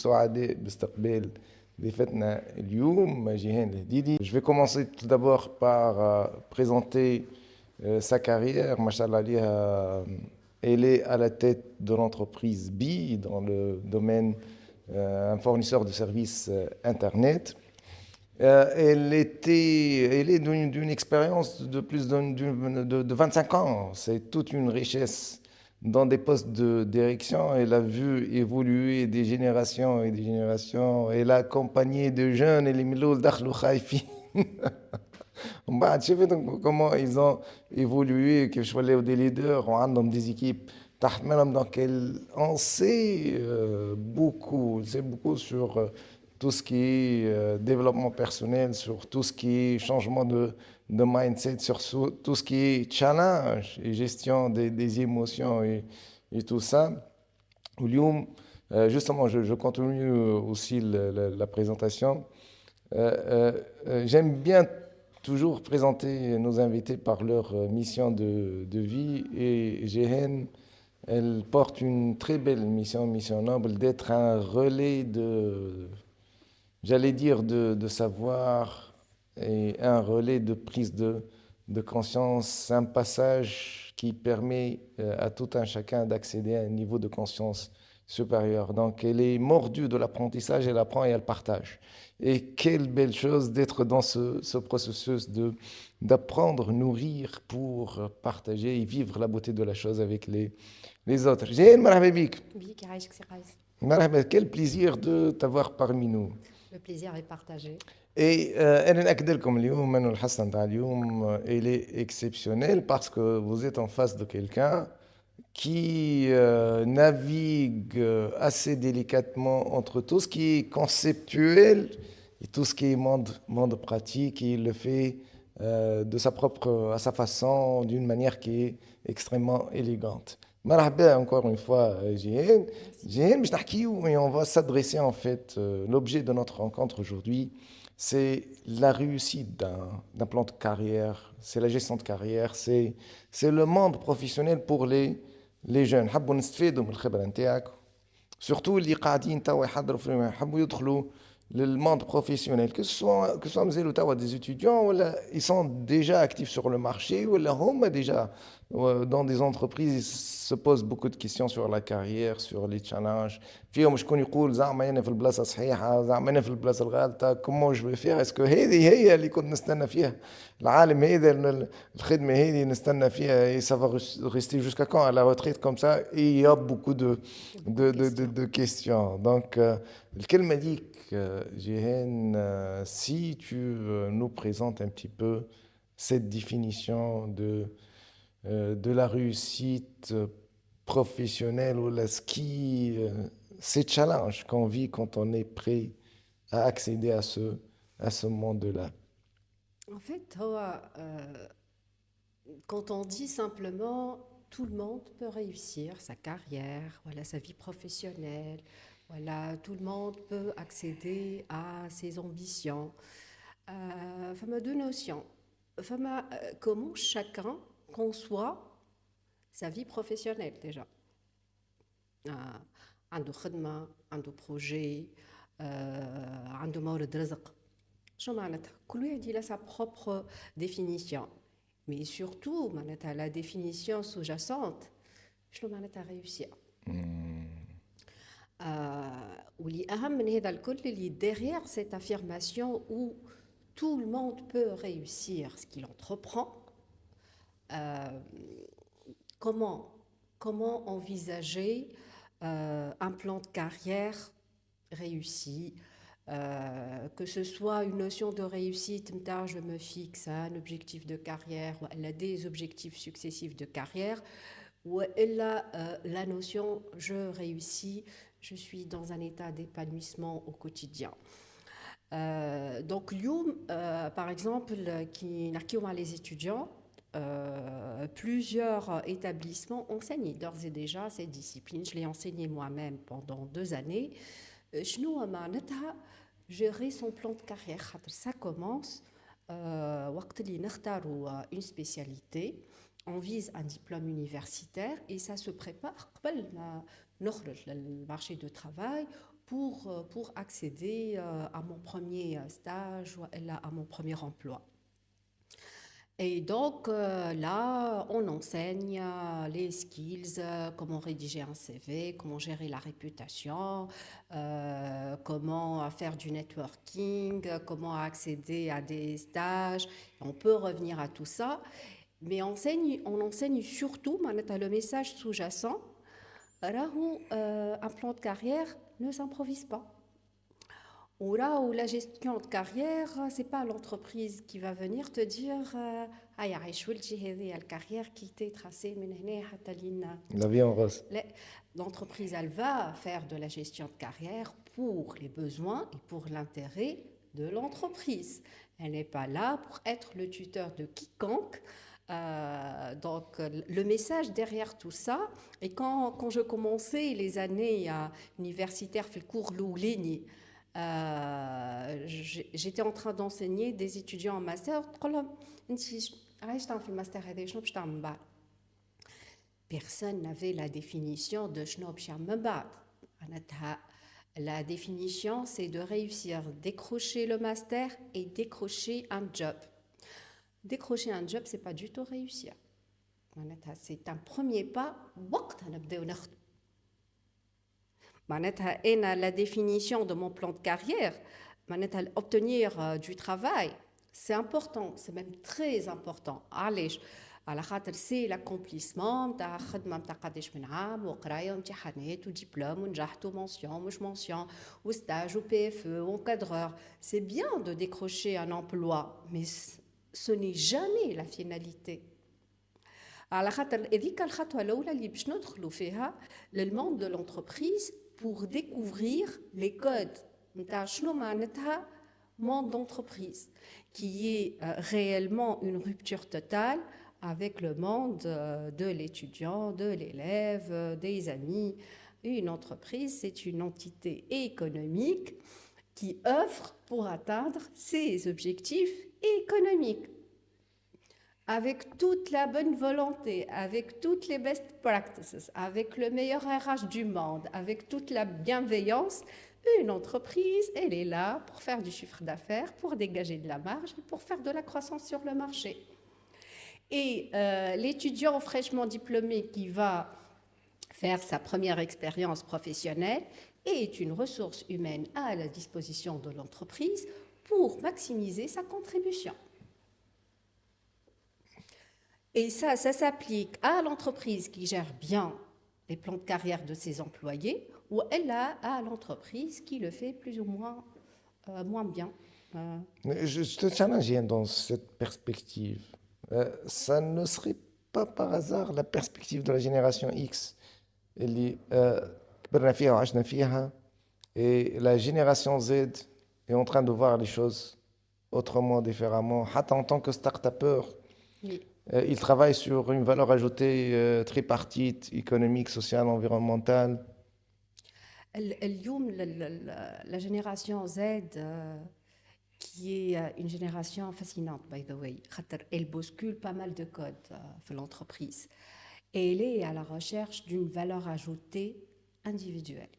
سعداء باستقبال ضيفتنا اليوم جيهان الهديدي. Je vais commencer tout d'abord par présenter sa carrière. Machallah aliha, elle est à la tête de l'entreprise BI dans le domaine un fournisseur de services Internet. Elle est d'une expérience de plus de 25 ans. C'est toute une richesse dans des postes de direction. Elle a vu évoluer des générations et des générations. Elle a accompagné de jeunes et les miloul dakhlou khaïfi. Je sais comment ils ont évolué, que je sois des leaders, on a des équipes donc on sait beaucoup, c'est beaucoup sur tout ce qui est développement personnel, sur tout ce qui est changement de mindset, sur tout ce qui est challenge et gestion des émotions et tout ça. William, justement, je continue aussi la présentation. J'aime bien toujours présenter nos invités par leur mission de vie et Jehen, elle porte une très belle mission noble d'être un relais j'allais dire, de savoir et un relais de prise de conscience, un passage qui permet à tout un chacun d'accéder à un niveau de conscience supérieur. Donc elle est mordue de l'apprentissage, elle apprend et elle partage. Et quelle belle chose d'être dans ce processus d'apprendre, nourrir pour partager et vivre la beauté de la chose avec les autres. Jane, marhaba bik. بيك يعيشك سي قيس. Marhaba, quel plaisir de t'avoir parmi nous. Le plaisir est partagé. Et أنا نأكد لكم اليوم أنه الحصة نتاع اليوم elle est exceptionnelle parce que vous êtes en face de quelqu'un qui navigue assez délicatement entre tout ce qui est conceptuel et tout ce qui est monde pratique, et il le fait à sa façon, d'une manière qui est extrêmement élégante. Marhaba encore une fois, Jihen. Jihen, et on va s'adresser en fait, l'objet de notre rencontre aujourd'hui, c'est la réussite d'un plan de carrière, c'est la gestion de carrière, c'est le monde professionnel pour les jeunes. حبوا نستفيدوا من الخبرة نتاعك surtout اللي قاعدين توا يحضروا في يحبوا يدخلوا le monde professionnel, que ce soit des étudiants ou ils sont déjà actifs sur le marché ou déjà dans des entreprises, ils se posent beaucoup de questions sur la carrière, sur les challenges. فيهم شكون يقول زعما انا في البلاصه صحيحه زعما انا في البلاصه الغلطه comment je vais faire, est-ce que هذه هي اللي كنت نستنى فيها العالم هذا الخدمه هذه نستنى فيها et ça va rester jusqu'à quand à la retraite comme ça, et il y a beaucoup de questions. Donc الكلمه دي Jihen, si tu nous présentes un petit peu cette définition de la réussite professionnelle ou ces challenges qu'on vit quand on est prêt à accéder à ce monde-là. En fait, quand on dit simplement tout le monde peut réussir sa carrière, voilà, sa vie professionnelle, voilà, tout le monde peut accéder à ses ambitions. Fama deux notions. Fama comment chacun conçoit sa vie professionnelle déjà. عنده خدمة، عنده بروجي، عنده مورد رزق. شو معناتها؟ كل واحد il a sa propre définition. Mais surtout, معناتها la définition sous-jacente, شنو معناتها réussir. واللي أهم من هذا الكل اللي derrière cette affirmation où tout le monde peut réussir ce qu'il entreprend, comment envisager un plan de carrière réussi, que ce soit une notion de réussite, je me fixe un objectif de carrière, ou elle a des objectifs successifs de carrière, ou elle a la notion je réussis, je suis dans un état d'épanouissement au quotidien. Donc, par exemple, qui n'arrivent les étudiants, plusieurs établissements enseignent d'ores et déjà ces disciplines. Je l'ai enseigné moi-même pendant 2 années. Gérer son plan de carrière. Ça commence une spécialité. On vise un diplôme universitaire et ça se prépare le marché du travail pour accéder à mon premier stage ou à mon premier emploi. Et donc là, on enseigne les skills, comment rédiger un CV, comment gérer la réputation, comment faire du networking, comment accéder à des stages. On peut revenir à tout ça, mais on enseigne surtout, معناتها le message sous-jacent, راهو un plan de carrière ne s'improvise pas. Ou là où la gestion de carrière, c'est pas l'entreprise qui va venir te dire ah يا عايش ولدي هذه الcarrière qui t'est tracée من هنا حتى لين. La vie en rose. L'entreprise, elle va faire de la gestion de carrière pour les besoins et pour l'intérêt de l'entreprise. Elle n'est pas là pour être le tuteur de quiconque. Donc, le message derrière tout ça, et quand je commençais les années universitaires, fait le cours Loulini, j'étais en train d'enseigner des étudiants en master. Personne n'avait la définition de Shnob Sharmabad. La définition, c'est de réussir, décrocher le master et décrocher un job. Décrocher un job, c'est pas du tout réussir. C'est un premier pas. La définition de mon plan de carrière, obtenir du travail, c'est important, c'est même très important. علاش؟ على خاطر سي l'accomplissement نتاع خدمه نتاع قداش من عام وقرايه وامتحانات ودبلوم ونجحت ومونسيون مش مونسيون وستاج وPFE وencadreur. C'est bien de décrocher un emploi, mais ce n'est jamais la finalité. على خاطر هذيك الخطوه الاولى اللي باش ندخلوا فيها للموند de l'entreprise pour découvrir les codes نتاع شنو معناتها monde d'entreprise, qui est réellement une rupture totale avec le monde de l'étudiant, de l'élève, des amis. Une entreprise, c'est une entité économique qui œuvre pour atteindre ses objectifs économiques. Avec toute la bonne volonté, avec toutes les best practices, avec le meilleur RH du monde, avec toute la bienveillance, une entreprise, elle est là pour faire du chiffre d'affaires, pour dégager de la marge, pour faire de la croissance sur le marché. Et l'étudiant fraîchement diplômé qui va faire sa première expérience professionnelle est une ressource humaine à la disposition de l'entreprise pour maximiser sa contribution. Et ça s'applique à l'entreprise qui gère bien les plans de carrière de ses employés, ou elle a à l'entreprise qui le fait plus ou moins bien. Je te challenge dans cette perspective. Ça ne serait pas par hasard la perspective de la génération X اللي كبرنا فيها وعشنا فيها, et la génération Z est en train de voir les choses autrement, différemment. حتى en tant que start-upper, Oui. il travaille sur une valeur ajoutée tripartite, économique, sociale, environnementale. اليوم la génération Z qui est une génération fascinante, by the way. Elle bouscule pas mal de codes pour l'entreprise. Et elle est à la recherche d'une valeur ajoutée individuelle.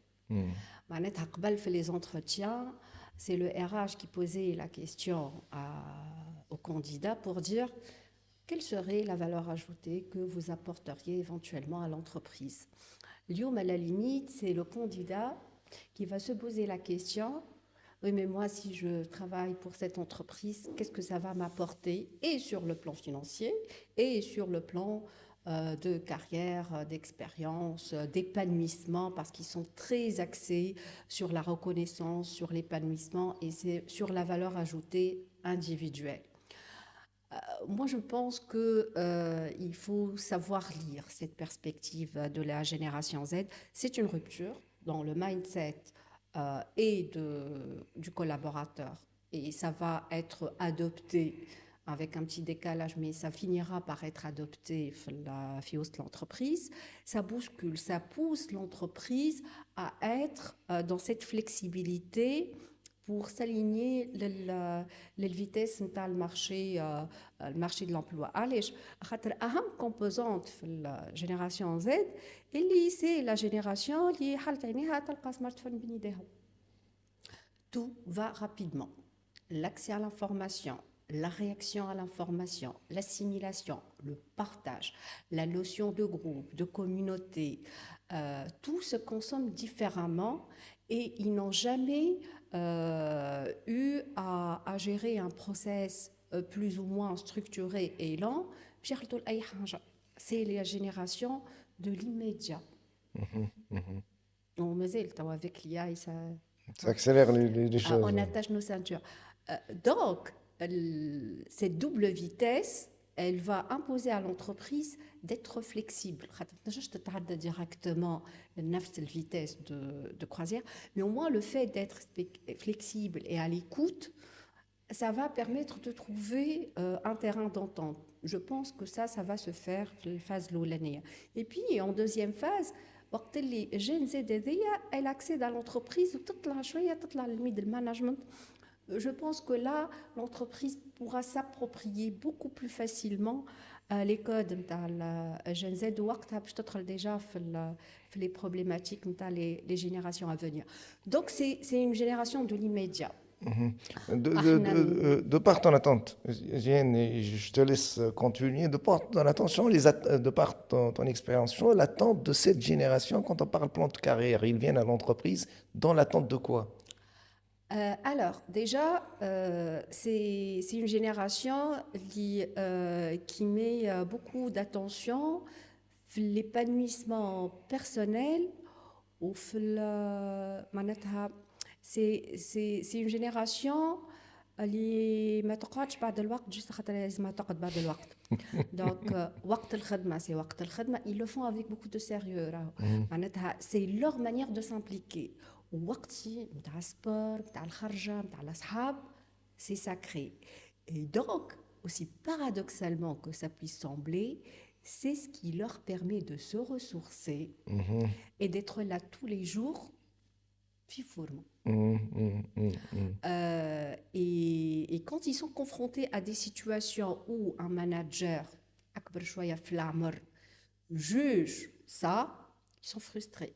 معناتها قبل في les entretiens, c'est le RH qui posait la question au candidat pour dire quelle serait la valeur ajoutée que vous apporteriez éventuellement à l'entreprise. اليوم, à la limite, c'est le candidat qui va se poser la question oui, mais moi, si je travaille pour cette entreprise, qu'est-ce que ça va m'apporter, et sur le plan financier, et sur le plan de carrière, d'expérience, d'épanouissement, parce qu'ils sont très axés sur la reconnaissance, sur l'épanouissement, et c'est sur la valeur ajoutée individuelle. Moi, je pense qu'il faut savoir lire cette perspective de la génération Z. C'est une rupture dans le mindset et du collaborateur. Et ça va être adopté avec un petit décalage, mais ça finira par être adopté la FIOS de l'entreprise. Ça bouscule, ça pousse l'entreprise à être dans cette flexibilité pour s'aligner la vitesse de le marché de l'emploi. علاش خاطر أهم composante في الجينيراسيون Z اللي سي لا جينيراسيون اللي حلت عينيها تلقى سمارت فون بين يديها. Tout va rapidement. L'accès à l'information, la réaction à l'information, l'assimilation, le partage, la notion de groupe, de communauté, tout se consomme différemment et ils n'ont jamais eu à gérer un process plus ou moins structuré et lent. C'est la génération de l'immédiat. On me dit, avec l'IA, Ça accélère les choses. on attache nos ceintures. Donc, cette double vitesse, elle va imposer à l'entreprise d'être flexible. Je te tarde directement la vitesse de croisière, mais au moins le fait d'être flexible et à l'écoute, ça va permettre de trouver un terrain d'entente. Je pense que ça va se faire dans la phase l'année. Et puis, en deuxième phase, وقت اللي جين زاد هذيا elle accède à l'entreprise وتطلع شويه تطلع للميد المانجمنت. Je pense que là l'entreprise pourra s'approprier beaucoup plus facilement les codes نتاع الجين زاد وقتها باش تدخل déjà في les problématiques نتاع les générations à venir. Donc c'est une génération de l'immédiat. De par ton attente, je te laisse continuer, de par ton attention, de par ton expérience, l'attente de cette génération, quand on parle plan de carrière, ils viennent à l'entreprise dans l'attente de quoi? Alors, déjà, c'est une génération qui met beaucoup d'attention sur l'épanouissement personnel ou c'est une génération اللي ما تقعدش بعد الوقت juste خاطر لازم تقعد بعد الوقت. Donc وقت الخدمة c'est وقت الخدمة, ils le font avec beaucoup de sérieux. معناتها c'est leur manière de s'impliquer. وقتي نتاع السبور نتاع الخرجة نتاع الأصحاب c'est sacré. Et donc, aussi paradoxalement que ça puisse sembler, c'est ce qui leur permet de se ressourcer et d'être là tous les jours fifourement. Et quand ils sont confrontés à des situations où un manager أكبر شوية في العمر juge ça, ils sont frustrés.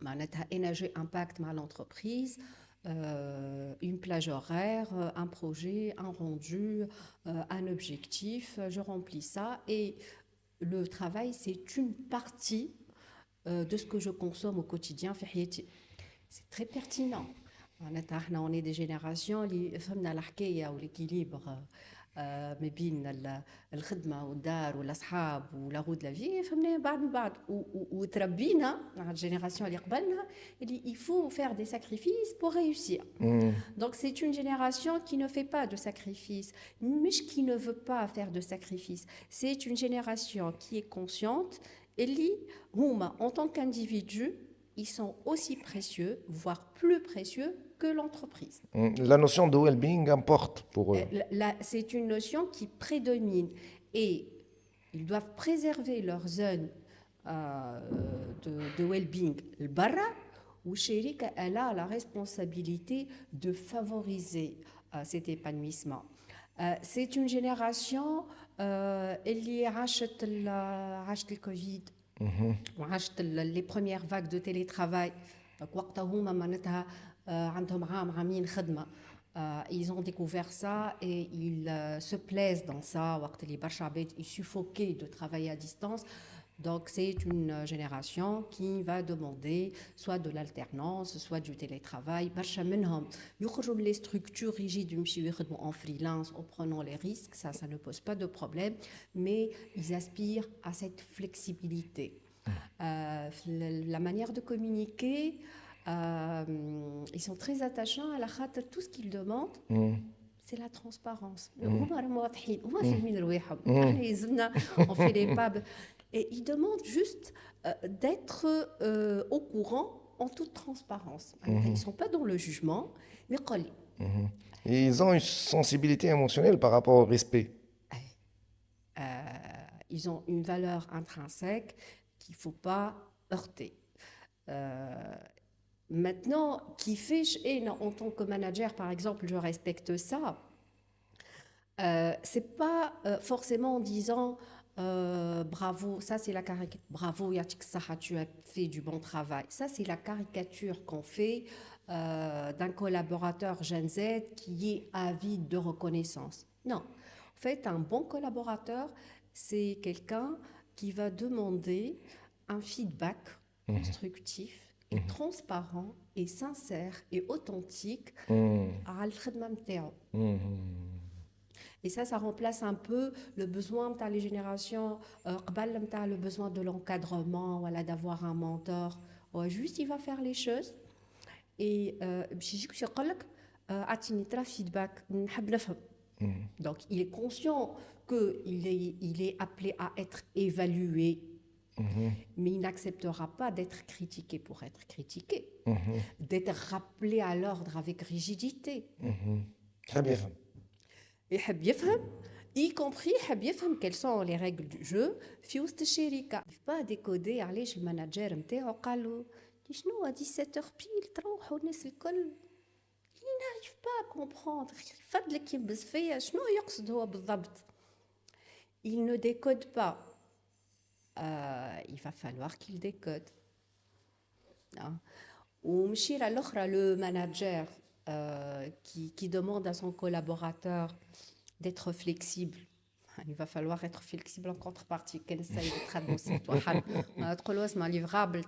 معناتها أنا j'ai impact مع l'entreprise, une plage horaire, un projet, un rendu, un objectif, je remplis ça et le travail c'est une partie de ce que je consomme au quotidien في حياتي. C'est très pertinent. On est des générations qui فهمنا الحكاية والéquilibre ما بين الخدمة والدار والأصحاب ولا غود لا في فهمنا بعد وتربينا مع الجينيراسيون اللي قبلنا اللي il faut faire des sacrifices pour réussir. Donc c'est une génération qui ne fait pas de sacrifices, mais qui ne veut pas faire de sacrifices. C'est une génération qui est consciente et اللي هما en tant qu'individu ils sont aussi précieux, voire plus précieux que l'entreprise. La notion de well-being importe pour eux. C'est une notion qui prédomine et ils doivent préserver leur zone de well-being. Le barra, où Chérika, elle a la responsabilité de favoriser cet épanouissement. C'est une génération qui a acheté le Covid. وعاشت les premières vagues de télétravail. Donc وقتها هما معناتها عندهم عامين خدمة. Ils ont découvert ça et ils se plaisent dans ça. وقت اللي برشا عباد ils suffoquaient de travailler à distance. Donc c'est une génération qui va demander soit de l'alternance, soit du télétravail. برشا منهم يخرجوا من les structures rigides يمشيو يخدموا en freelance en prenant les risques. Ça ne pose pas de problème, mais ils aspirent à cette flexibilité. La manière de communiquer, ils sont très attachants à la خاطر tout ce qu'ils demandent. C'est la transparence. هما راهم واضحين, هما فاهمين رواحهم. احنا يلزمنا on fait les pubs. Et ils demandent juste d'être au courant en toute transparence. Ils ne sont pas dans le jugement, mais Et ils ont une sensibilité émotionnelle par rapport au respect. Ils ont une valeur intrinsèque qu'il ne faut pas heurter. Maintenant, qui fait, et en tant que manager, par exemple, je respecte ça. C'est pas forcément en disant bravo, ça c'est la caricature, bravo Yatik Saha, tu as fait du bon travail. Ça c'est la caricature qu'on fait d'un collaborateur Gen Z qui est avide de reconnaissance. Non, en fait, un bon collaborateur, c'est quelqu'un qui va demander un feedback constructif et transparent et sincère et authentique à الخدمة نتاعو. Et ça remplace un peu le besoin de les générations, le besoin de l'encadrement, voilà, d'avoir un mentor. Ouais, juste, il va faire les choses. Et je dis que feedback. Donc, il est conscient qu'il est appelé à être évalué, mais il n'acceptera pas d'être critiqué pour être critiqué, d'être rappelé à l'ordre avec rigidité. Très bien. يحب يفهم y compris يحب يفهم quelles sont les règles du jeu في وسط الشركه با ديكودي علاش المانجر نتاعو قال له شنو 17 بيل تروحوا الناس الكل il n'arrive pas à comprendre فضلك يبز فيا شنو يقصد هو بالضبط il ne décode pas il va falloir qu'il décode ومشي الاخرى le manager qui demande à son collaborateur d'être flexible. Il va falloir être flexible en contrepartie. Quel ça est livrable,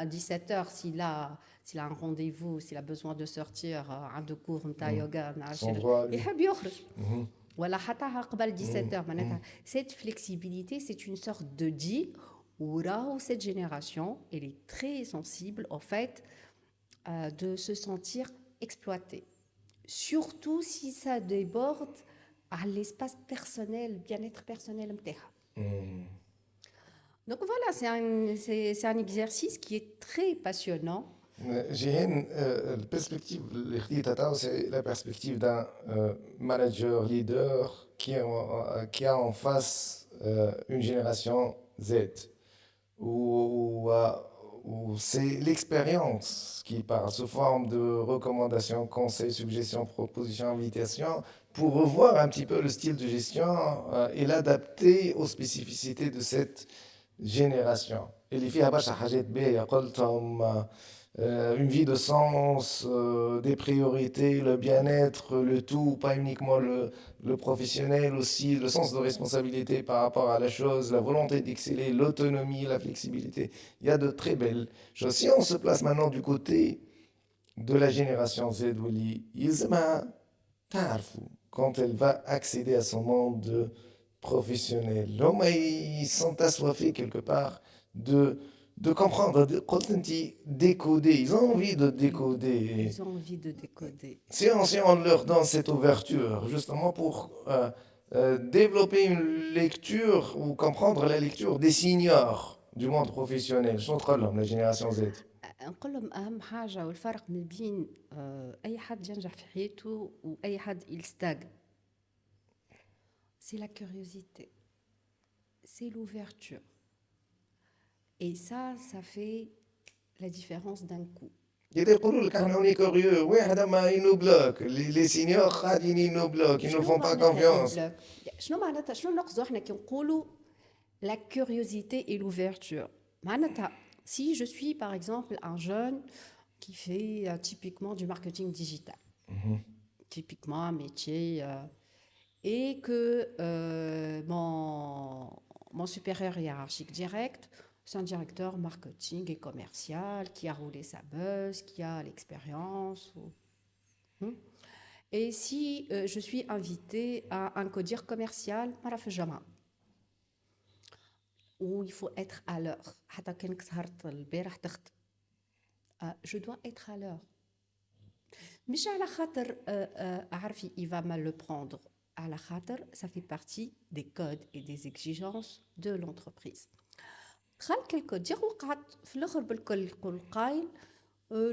à 17h, s'il a un rendez-vous, s'il a besoin de sortir un de cours, un yoga, voilà, 17h. Cette flexibilité, c'est une sorte de deal où cette génération, elle est très sensible au fait de se sentir exploitée. Surtout si ça déborde à l'espace personnel, bien-être personnel. Donc voilà, c'est un exercice qui est très passionnant. J'ai une perspective, c'est la perspective d'un manager, leader qui a en face une génération Z, où c'est l'expérience qui parle sous forme de recommandations, conseils, suggestions, propositions, invitations, pour revoir un petit peu le style de gestion et l'adapter aux spécificités de cette génération. اللي فيها برشا حاجات باهية قلتهم une vie de sens, des priorités, le bien-être, le tout, pas uniquement le professionnel aussi, le sens de responsabilité par rapport à la chose, la volonté d'exceller, l'autonomie, la flexibilité. Il y a de très belles choses. Si on se place maintenant du côté de la génération Z, quand elle va accéder à son monde professionnel, ils sont assoiffés quelque part de comprendre, de décoder. Ils ont envie de décoder. Ils ont envie de décoder. Si on leur donne cette ouverture, justement pour développer une lecture ou comprendre la lecture des seniors du monde professionnel, la génération Z. نقول لهم اهم حاجه والفرق ما بين اي حد ينجح في حياته واي حد يلستاغ c'est la curiosité, c'est l'ouverture. Et ça fait la différence d'un coup. يقولوا لك احنا هوني كوريو واحد ما ينو بلوك لي سينيور قاعدين ينو بلوك ils ne font pas confiance. شنو معناتها شنو نقصدوا احنا كي نقولوا la curiosité et l'ouverture معناتها si je suis par exemple un jeune qui fait typiquement du marketing digital, typiquement un métier et que mon supérieur hiérarchique direct, c'est un directeur marketing et commercial qui a roulé sa buzz, qui a l'expérience. Et si je suis invitée à un codir commercial, où il faut être à l'heure. Je dois être à l'heure. Mais à la khater, il va mal le prendre. À la khater, ça fait partie des codes et des exigences de l'entreprise.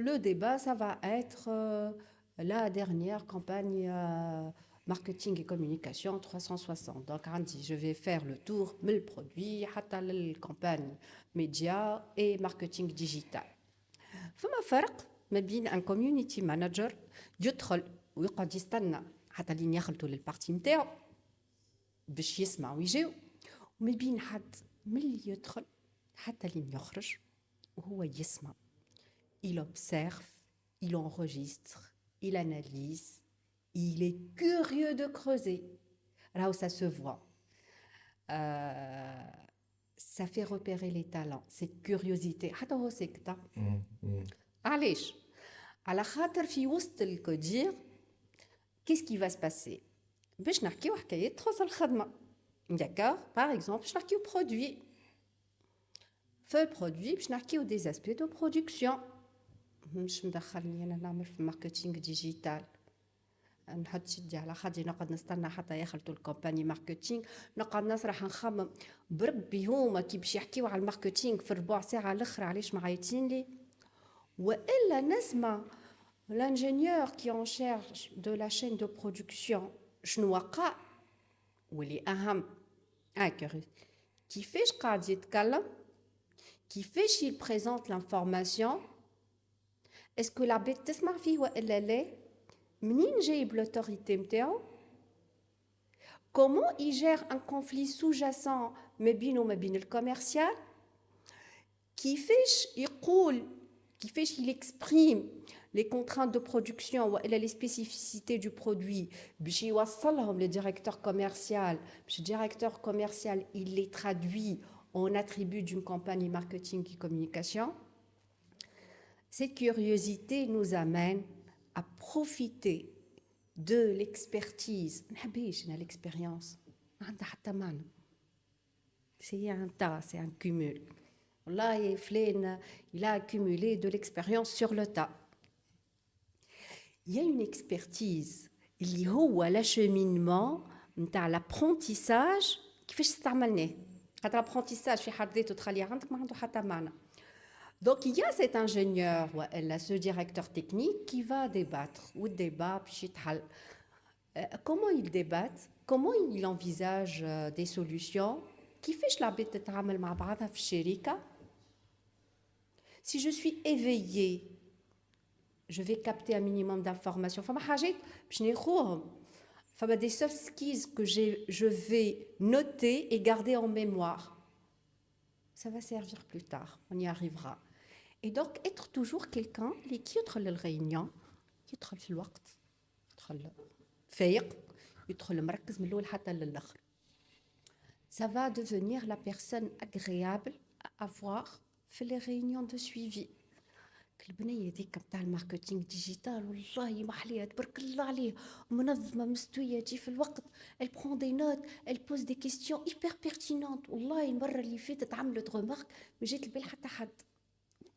Le débat, ça va être la dernière campagne marketing et communication 360. Donc, on dit, je vais faire le tour de le produit, la campagne média et marketing digital. فما فرق ما بين ان كوميونيتي مانجر يدخل ويقعد يستنى حتى لين يخلطوا للبارتي نتاعو باش يسمع ويجاوب، وما بين حد من اللي يدخل حتى لين يخرج وهو يسمع. Il observe, il enregistre, il analyse, il est curieux de creuser. Là où ça se voit. Ça fait repérer les talents, cette curiosité. حتى هو سكتة. علاش؟ على خاطر في وسط الكودير qu'est-ce qui va se passer؟ باش نحكيو حكايات تخص الخدمة. D'accord? Par exemple, باش نحكيو produit. في produit باش نحكيو des aspects de production. مش مدخلني انا نعمل في الماركتينغ ديجيتال، نحط يدي على خدي نقعد نستنى حتى يخلطوا الكومباني ماركتينغ، نقعد نسرح نخمم بربي هما كي باش يحكيو على الماركتينغ في ربع ساعه الاخر علاش معيطين لي، والا نسمع l'ingénieur qui en charge de la chaîne de production شنو وقع واللي اهم كيفاش قاعد يتكلم، كيفاش il présente l'information. Est-ce que la bête تسمع فيه وإلا لا؟ منين جايب l'autorité متاعو؟ Comment il gère un conflit sous-jacent ما بينه وما بين الكوميرسيال؟ كيفاش يقول، كيفاش il exprime les contraintes de production وإلا les spécificités du produit باش يوصلهم للdirecteur commercial، باش الdirecteur commercial il les traduit en attribut d'une campagne marketing et communication. Cette curiosité nous amène à profiter de l'expertise. L'expérience. C'est un tas, c'est un cumul. Là, il a accumulé de l'expérience sur le tas. Il y a une expertise. Il y a l'acheminement, l'apprentissage. كيفاش استعملناه؟ خاطر l'apprentissage في حد ذاته تخليه عندك ما عنده حتى معنى. Donc, il y a cet ingénieur, ce directeur technique qui va débattre. Ou débat, comment il débatte? Comment il envisage des solutions? Qui fait que la bête تتعامل مع بعضها في الشركة? Si je suis éveillée, je vais capter un minimum d'informations. فما حاجات باش ناخذهم. فما des soft skills que je vais noter et garder en mémoire. Ça va servir plus tard, on y arrivera. Et donc, être toujours quelqu'un qui يدخل للغينيون، يدخل في الوقت، يدخل فايق، يدخل مركز من الأول حتى للآخر. Ça va devenir la personne agréable à avoir في les réunions de suivi. البنية ذيك نتاع الماركتينغ ديجيتال والله محلية تبارك الله عليه، منظمة مستوية، تجي في الوقت، elle prend des notes, elle pose des questions hyper pertinentes. والله المرة اللي فاتت عملت remarque ما جات البال حتى حد.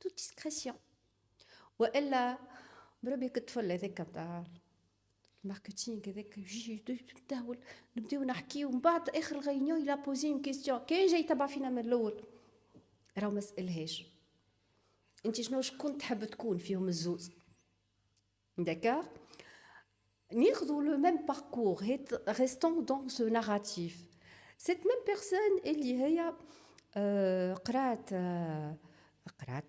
toute discrétion. والا بربي كطفل هذاك نتاع الماركتينغ هذاك يجي نبداو نحكيو ومن بعد اخر الغينيون الى بوزي اون كيستيون، كاين جاي تبع فينا من الاول راهو ما سالهاش انت شكون تحب تكون فيهم الزوز. داكار ناخذوا لو ميم باركور، ريستون دون سو ناراتيف. سيت ميم بيرسون اللي هي قرات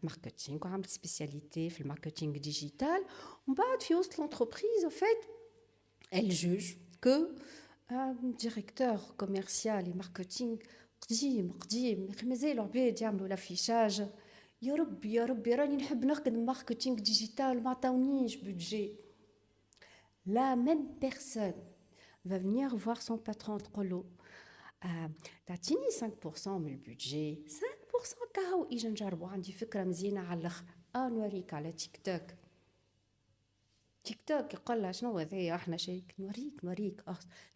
ماركتينغ وعملت سبيسياليتي في الماركتينغ ديجيتال، ومن بعد في وسط لونتربريز au fait elle juge que un directeur commercial et marketing قديم مازالوا عباد يعملوا لافيشاج. يا ربي راني نحب نخدم ماركتينغ ديجيتال ما عطاونيش بودجي. La même personne va venir voir son patron تقول له تعطيني 5% من البودجي، 5% كاهو اجي نجربوا، عندي فكره مزيانه على الاخر، نوريك على تيك توك يقول لها شنو هذايا احنا شريك، نوريك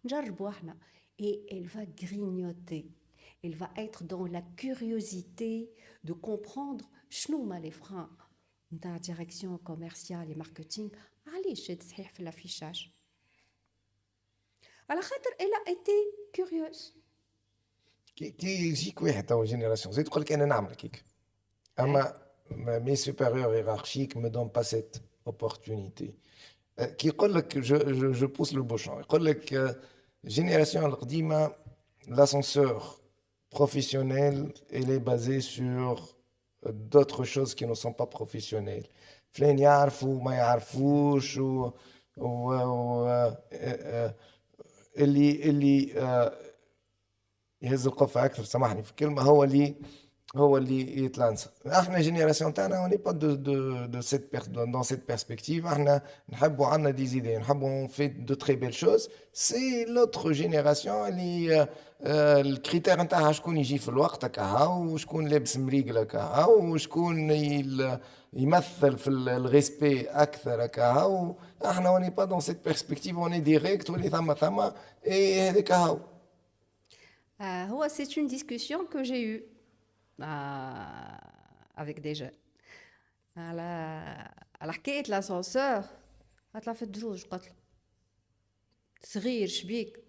نجربوا احنا. et elle va grignoter, elle va être dans la curiosité de comprendre شنو ما les freins نتاع direction commerciale et marketing، علاش هاد صحيح في الافيشاج، على خاطر elle a été curieuse. كي يجيك واحد تاع جينيراسيون زيد تقول لك انا نعمل كيك، اما مي سوبيريور هيرارشيك مي دون با سيت اوبورتونيتي. كي يقول لك جو بوس لو بوشون، يقول لك جينيراسيون القديمه l'ascenseur professionnel elle est basée sur d'autres choses qui ne sont pas professionnelles. فلان يعرف وما يعرفوش اللي يهز القفا اكثر، سامحني في الكلمه، هو اللي يتلانسى. احنا جينيراسيون تاعنا اوني با دو سيت دون سيت بيرسبكتيف. احنا نحبوا عندنا دي زيدي، نحبوا في دو تري بيل شوز. سي لوتر جينيراسيون اللي الكريتير نتاعها شكون يجي في الوقت هكا، وشكون لابس مريقل هكا، وشكون يمثل في الريسبي اكثر هكا. احنا اوني با دون سيت بيرسبكتيف، اوني ديريكت واللي ثم اي هذاك هاو. C'est une discussion que j'ai eue avec des jeunes. على حكاية l'ascenseur قالت لها في الدروج، قالت له صغير شبيك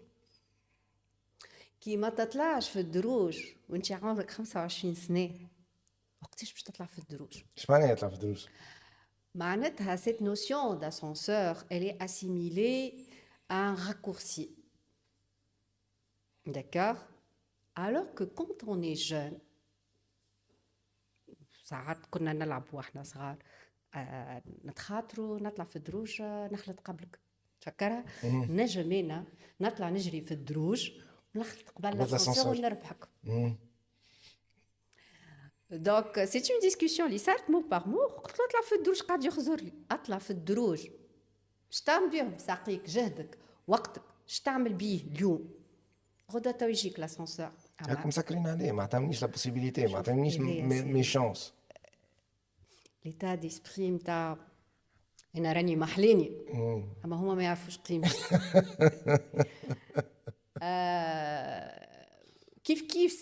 كي ما تطلعش في الدروج وانت عمرك 25 سنة، وقتاش باش تطلع في الدروج؟ ايش معناها يطلع في الدروج؟ معناتها cette notion d'ascenseur, elle est assimilée à un raccourci. D'accord? Alors que quand on est jeune, ساعات كنا نلعبوا واحنا صغار، نتخاطروا نطلع في الدروج نخلط قبلك، تفكرها؟ نجم انا نطلع نجري في الدروج ونخلط قبل الاسانسور ونربحك. دونك سي اون ديسكسيون اللي صارت مو باغ مو. قلت له اطلع في الدروج، قاعد يخزر لي اطلع في الدروج، باش تعمل بيهم؟ ساقيك جهدك وقتك، باش تعمل بيه اليوم؟ غدا تو يجيك لاسانسور. هاكم مسكرين عليه، ما عطاونيش لا بوسيبيليتي، ما عطاونيش مي شانس. ليتا ديسبري نتاع انا راني محليني، اما هما ما يعرفوش قيمتي. كيف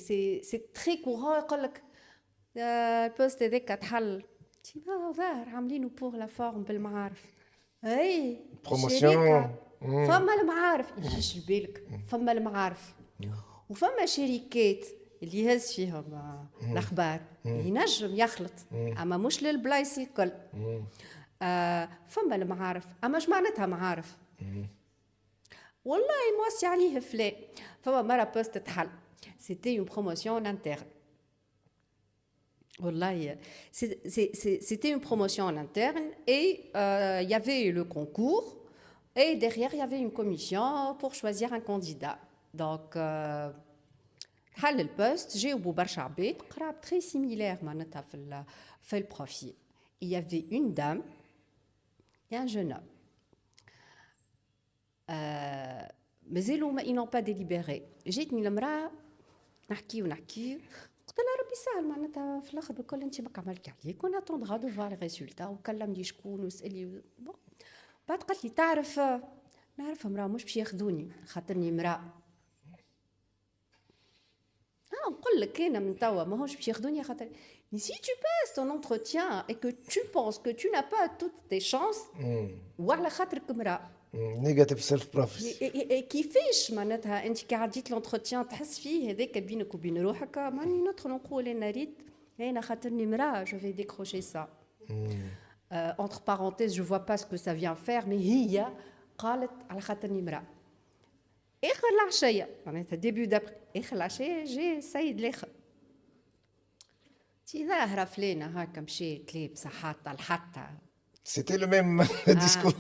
سي تري كورون يقول لك البوست هذاك تحل ظاهر عاملينه بور لا فورم بالمعارف. اي بروموسيون فما المعارف يجيش لبالك، فما المعارف وفما شركات اللي يهز فيهم الاخبار ينجم يخلط، اما مش للبلايص الكل. فما المعارف، اما اش معناتها معارف؟ والله موصي عليه فلان. فما مره بوست تحل سيتي اون بروموسيون انترن. والله c'était une promotion en interne et il y avait le concours et derrière il y avait une commission pour choisir un candidat. Donc حل البوست جاوبوا برشا عباد قراب très similaire معناتها في البروفيل. Il y avait une dame et un jeune homme. مازالوا ils n'ont pas délibéré. جاتني المرأة نحكي قلت لها ربي سهل، معناتها في الاخر بكل انت ماك عملك عليك وناتون غادو فوار لي ريزولتا، وكلمني شكون وسالي. بعد قالت لي نعرف امراه مش باش ياخذوني خاطرني امراه. نقول لك انا من توا ماهوش باش ياخذوني خاطر si tu passes ton entretien et que tu penses que tu n'as pas toutes tes chances وعلى خاطرك امراه نيجاتيف سيلف بروفيس. كيفاش معناتها انت كي عديت لونتروتيان تحس فيه هذاك بينك وبين روحك؟ ماني ندخل نقول انا ريت انا خاطرني مراه جو في ديكروشي سا. entre parenthèses je vois pas ce que ça vient faire, mais هي قالت على خاطرني مراه. اخر العشيه معناتها ديبيو دابري اخر العشيه جي السيد الاخر تي ظاهره فلانه هكا مشيت لابسه حاطه الحطه. C'était le même discours.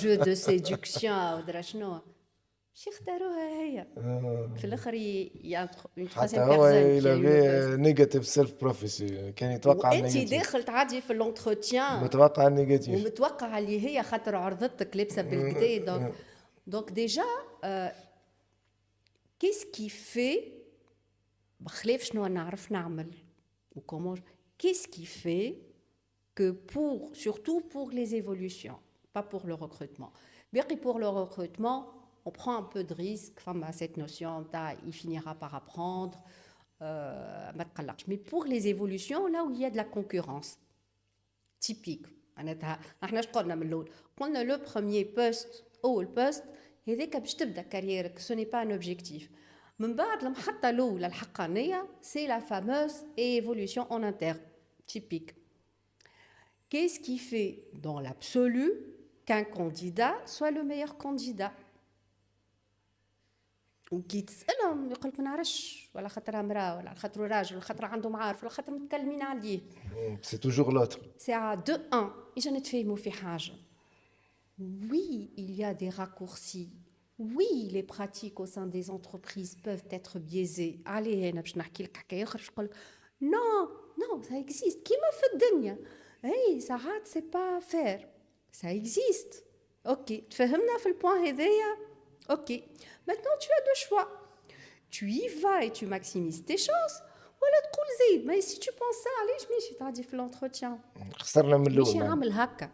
Jeu de séduction ودرا شنو مش يختاروها هي في الاخر يا اون ترويزيام بيرسون il avait négative self prophecy. كان يتوقع النيجاتيف. انت داخل تعدي في لونتروتيان متوقع النيجاتيف ومتوقع اللي هي خاطر عرضتك لابسه بالكدا. دونك ديجا كيس كي في بخلاف شنو نعرف نعمل وكومون كيس كي في que surtout pour les évolutions, pas pour le recrutement. Bien que pour le recrutement, on prend un peu de risque, enfin, cette notion, il finira par apprendre, mais pour les évolutions, là où il y a de la concurrence, typique, on a le premier poste, ou le poste, et dès que tu as carrière, ce n'est pas un objectif. من بعد المحطة الأولى الحقانية, c'est la fameuse évolution en interne, typique. Qu'est-ce qui fait, dans l'absolu, qu'un candidat soit le meilleur candidat? وكي تسالهم يقول لك ما نعرفش، ولا خاطرها مراه، ولا خاطر راجل، ولا خاطر عنده معارف، ولا خاطر متكلمين عليه. C'est toujours l'autre. C'est à 2-1 اجا نتفاهموا في حاجه. Oui, il y a des raccourcis. Oui, les pratiques au sein des entreprises peuvent être biaisées. Allez, أنا باش نحكي لك حكاية أخرى باش نقول لك non, non, ça existe. كيما في الدنيا. Hey, ساعات c'est pas faire. Ça existe. Ok, تفهمنا في البوان هذايا. Ok. Maintenant, tu as deux choix. Tu y vas et tu maximises tes chances. ولا تقول زيد. Mais si tu penses ça, علاش ماشي تعدي في l'entretien. خسرنا من ماشي الاول. عامل هكا.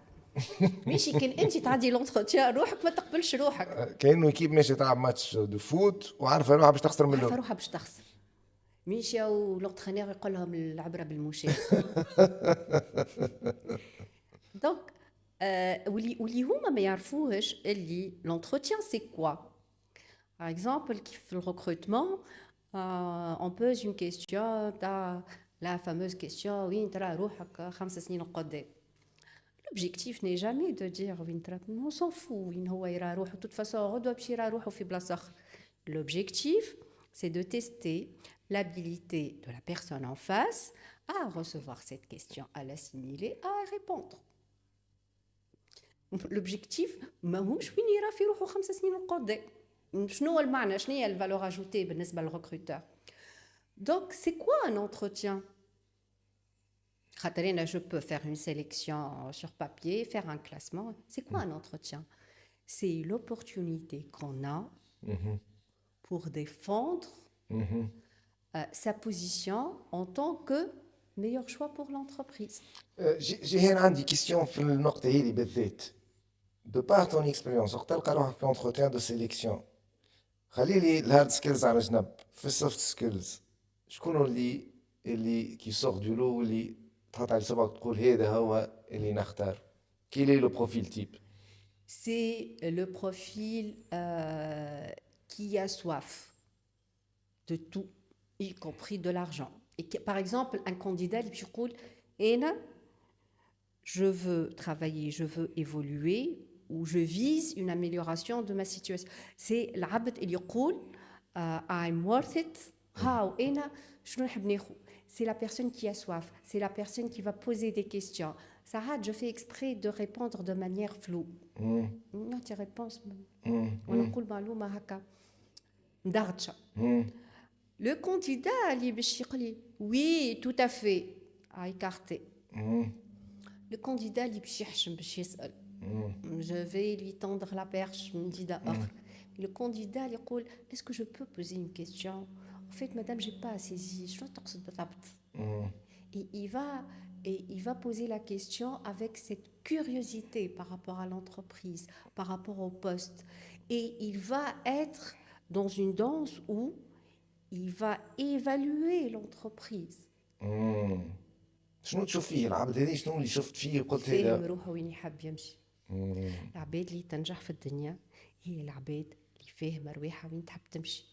ماشي كان انت تعدي لونتروتيان روحك ما تقبلش روحك. كانه كيب ماشي تلعب ماتش دو فوت وعارفه روحها باش تخسر من عارفه الاول. روحها باش تخسر. ماشي لونترينير يقول لهم العبره بالمشاة. دونك واللي هما ما يعرفوهش اللي لونتروتيان سي كوا. Par exemple, qui fait le recrutement, on pose une question, la fameuse question, oui, tu as 5 سنين قدام. L'objectif n'est jamais de dire on s'en fout, de toute façon, l'objectif, c'est de tester l'habilité de la personne en face à recevoir cette question, à l'assimiler, à répondre. L'objectif, شنو المعنى شنو هي الفالور اجوتي بالنسبه للريكروتور. Donc c'est quoi un entretien? Je peux faire une sélection sur papier, faire un classement. C'est quoi un entretien? C'est l'opportunité qu'on a pour défendre sa position en tant que meilleur choix pour l'entreprise. j'ai هنا عندي كيستيون في النقطه هذه بالذات. De par ton expérience, وقت تلقى روحك في entretien de sélection، خلي لي الهارد سكيلز على جنب، في السوفت سكيلز شكون اللي كي سور دو لو واللي تحط على صبعك تقول هذا هو اللي نختار؟ Quel est le profil type? C'est le profil qui a soif de tout, y compris de l'argent. Et par exemple, un candidat, il peut dire, je veux travailler, je veux évoluer, ou je vise une amélioration de ma situation. C'est l'abd, il dit, I'm worth it. C'est la personne qui a soif, c'est la personne qui va poser des questions. Sarah, je fais exprès de répondre de manière floue. Non, tes réponses, on a cool malouma haka. Le candidat, oui, tout à fait, à écarter. Le candidat, je vais lui tendre la perche, me dit d'abord. Le candidat, il dit, est-ce que je peux poser une question? En fait, madame, je n'ai pas saisi. Et il va poser la question avec cette curiosité par rapport à l'entreprise, par rapport au poste. Et il va être dans une danse où il va évaluer l'entreprise. شنو تشوف فيه العبد هذه؟ شنو اللي شفت فيه وقلت هذا؟ فاهم روحه وين يحب يمشي. العباد اللي تنجح في الدنيا هي العباد اللي فاهمه رواحها وين تحب تمشي.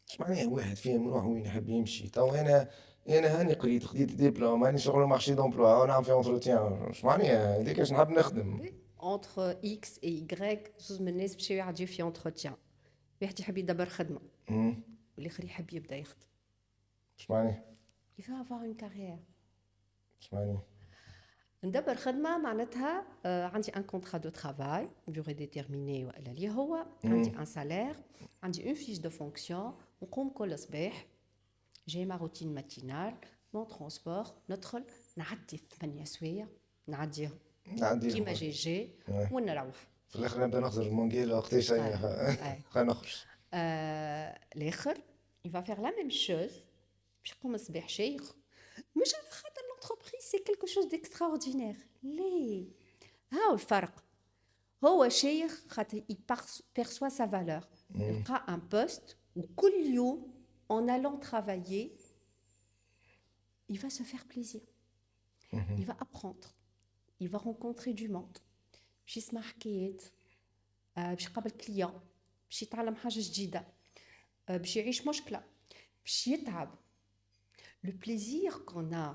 اش معناها واحد فاهم روحه وين يحب يمشي؟ تو انا هاني خديت ديبلوم، هاني شغل مارشي دومبلوا ونعمل في اونتروتيان، اش معناها هذيك اش نحب نخدم؟ Entre X et Y زوز من الناس باش يعديو في اونتروتيان. واحد يحب يدبر خدمه والاخر يحب يبدا يخدم. اش معناها؟ Il veut avoir une carrière. اش معناها؟ ندبر خدمه معناتها عندي ان كونترا دو ترافاي دوري ديتيرميني والا اللي هو عندي ان سالير، عندي اون فيش دو فونكسيون، نقوم كل صباح جاي ما روتين ماتينال نون ترونسبور، ندخل نعدي 8 سوايع نعديهم كيما جي ونروح. في الاخر نبدا نخزر المونجيل وقتاش خلينا نخرج. الاخر il va faire la même chose باش يقوم الصباح شيخ، مش على خاطر l'entreprise c'est quelque chose d'extraordinaire. ليه؟ هاو الفرق. هو شيخ خاطر il perçoit sa valeur. يلقى un poste وكل يوم en allant travailler il va se faire plaisir. Il va apprendre. Il va rencontrer du monde. باش يسمع حكايات، باش يقابل كليون، باش يتعلم حاجة جديدة، باش يعيش مشكلة، باش يتعب. Le plaisir qu'on a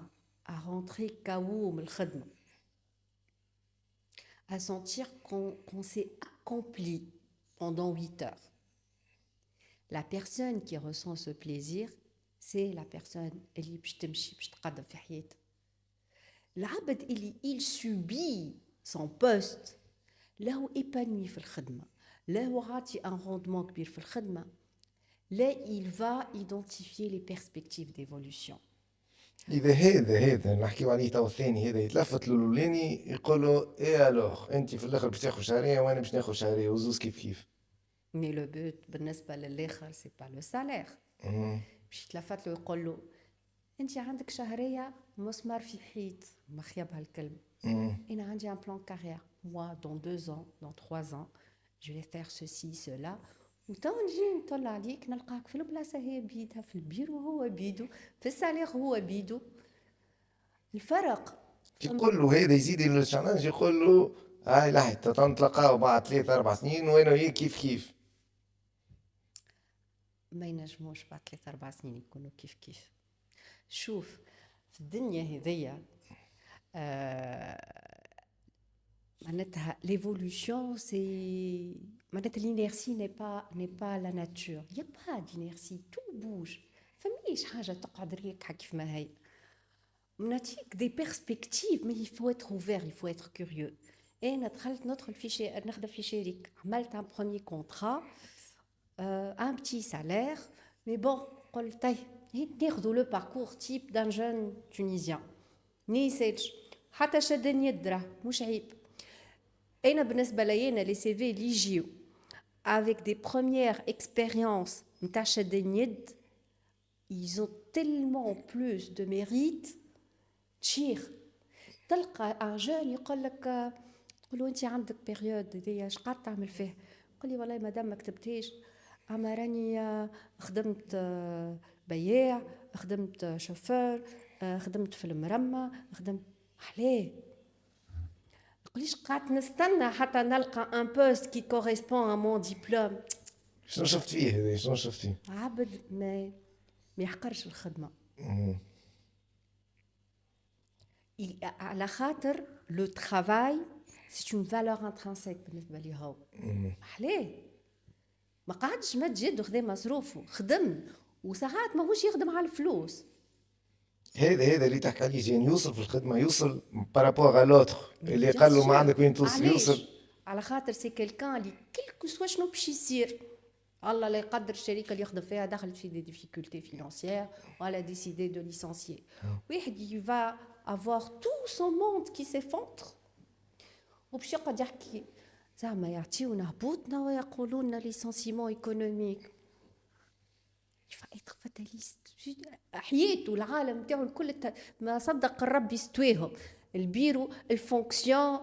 à rentrer KO من الخدمة، à sentir qu'on s'est accompli pendant 8 heures. La personne qui ressent ce plaisir, c'est la personne اللي باش تمشي باش تقدم في حياتها. العبد اللي il subit son poste لا هو épanoui في الخدمة لا هو عاطي un rendement كبير في الخدمة لا il va identifier les perspectives d'évolution. اذا هذا نحكيو عليه تو الثاني هذا يتلفت للولاني يقول له ايه الوغ انت في الاخر باش تاخذ شهريه وانا باش ناخذ شهريه وزوز كيف كيف. Mais le but بالنسبة للآخر c'est pas le salaire. باش يتلفت له يقول له انت عندك شهرية مسمار في حيط مخيب هالكلمة. انا عندي un plan de carrière. Moi dans 2 ans, dans 3 ans, je vais faire ceci, cela. وتو نجي نطلع عليك نلقاك في البلاصة هي بيدها في البيرو هو بيدو في السالير هو بيدو. الفرق يقول له هذا يزيد الشالنج يقول له هاي لحظة تنتلاقاو بعد 3-4 سنين وانا وياك كيف كيف. ما ينجموش بعد 3-4 سنين يكونوا كيف كيف. شوف في الدنيا هذيا معناتها l'évolution c'est معناتها l'inertie n'est pas la nature. Il y a pas d'inertie, tout bouge. فماش حاجة تقعد ريكها كيف ما هي. نعطيك des perspectives mais il faut être ouvert, il faut être curieux. أنا دخلت ندخل في نخدم في شركة عملت un premier contrat un petit salaire mais bon قلت طيب ناخذوا لو باركور تيب دان جون تونيزيان نيسيتش حتى شدني يدره مش عيب. انا بالنسبه لي انا لي سي في اللي يجيو avec des premières expériences نتاع شدني يد ils ont tellement plus de mérite تشيخ. تلقى ان جون يقول لك تقول له انت عندك بيريود هذيا اش قاعد تعمل فيه؟ قل لي والله مادام ما كتبتيش اما راني خدمت بياع خدمت شوفور خدمت في المرمى خدمت حلاه. تقوليش قاعد نستنى حتى نلقى ان بوست كي كوريسبون ا مون ديبلوم. شنو شفت فيه هذا شنو شفت فيه؟ عبد ما يحقرش الخدمه. على خاطر لو ترافاي سي اون فالور انترانسيك بالنسبه لي هو حلاه. ما قعدش مد جد خذا مصروفه خدم وساعات ماهوش يخدم على الفلوس. هذا اللي تحكي عليه يعني يوصل في الخدمه يوصل بارابور على لوتر اللي قال له ما عندك وين توصل يوصل. على خاطر سي كيلكان اللي كلكو سوا شنو باش يصير الله لا يقدر الشركه اللي يخدم فيها دخلت في دي ديفيكولتي فينانسيير ولا ديسيدي دو ليسانسيي واحد يفا افوار تو سون موند كي سيفونتر وباش يقعد يحكي زعما يعطيونا هبوطنا ويقولوا لنا ليسانسيمون ايكونوميك. يفا ايتر فاتاليست حياته العالم نتاعو الكل ما صدق الرب يستويهم البيرو الفونكسيون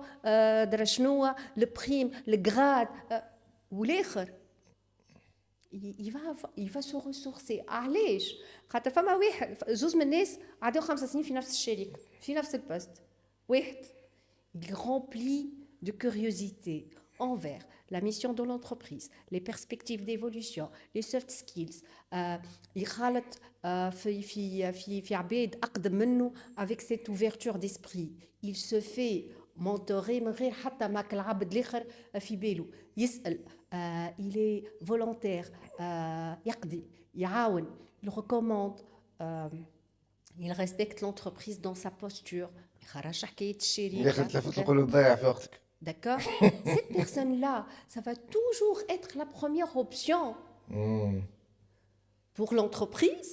درا شنو البريم الغراد والاخر يفا سو ريسورسي. علاش؟ خاطر فما واحد زوز من الناس عادوا 5 سنين في نفس الشركه في نفس البوست. واحد il remplit de curiosité envers la mission de l'entreprise, les perspectives d'évolution, les soft skills. يخالط في عباد أقدم منه avec cette ouverture d'esprit. Il se fait mentorer من غير حتى ماك العبد الآخر في باله يسأل. Il est volontaire, يقضي يعاون il recommande. Il respecte l'entreprise dans sa posture. يخرج حكاية الشركة. يا أخي تلفت تقول له تضيع في وقتك. D'accord. Cette personne-là, ça va toujours être la première option pour l'entreprise,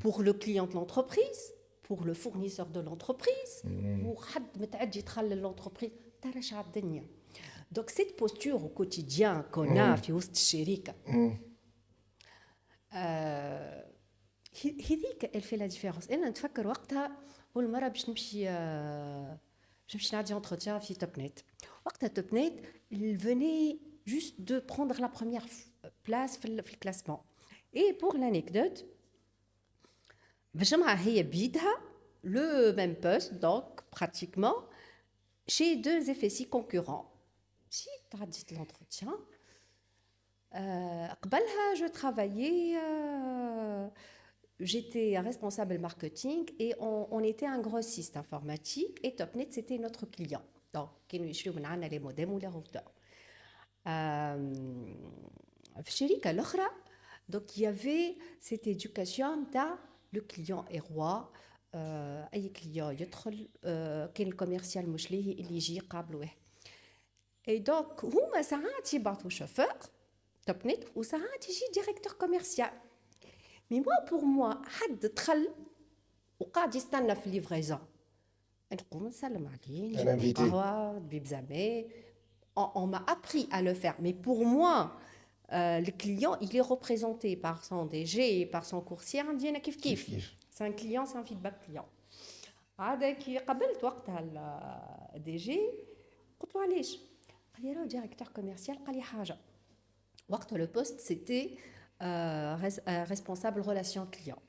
pour le client de l'entreprise, pour le fournisseur de l'entreprise, pour حد متعدي يدخل l'entreprise. ترى شعب الدنيا. Donc cette posture au quotidien qu'on a في وسط الشركة. هذيك elle fait la différence. أنا نتفكر وقتها أول مرة باش نمشي نعدي entretien في توبنت. وقتها توبنت il venait juste de prendre la première place في الكلاسمون. Et pour l'anecdote بالجمعة هي بيدها le même poste donc pratiquement chez 2 FSI concurrents. مشيت عديت l'entretien. قبلها je travaillais j'étais un responsable marketing et on était un grossiste informatique et Topnet c'était notre client. Donc كانوا يشريو من عندنا les modems ou les routeurs. في الشركة الأخرى Donc il y avait cette éducation تاع le client est roi. اي كليون يدخل كاين الكوميرسيال مش ليه اللي يجي يقابلوه. اي دونك هما ساعات يبعثوا شوفور توب نت وساعات يجي ديريكتور كوميرسيال. مي موا بور موا حد دخل وقاعد يستنى في الليفريزون نقوم نسلم عليه Un نجيب invité. قهوه بيبزامي. On m'a appris à le faire, mais pour moi le client il est représenté par son DG et par son coursier indien كيف كيف كيف. كيف. C'est un client, c'est un feedback client. عاد كي قبلت وقتها الدي جي قلت له علاش؟ قال لي راه ديريكتور كوميرسيال قال لي حاجه. وقتها لو بوست سيتي ريسبونسابل ريلاسيون كليون.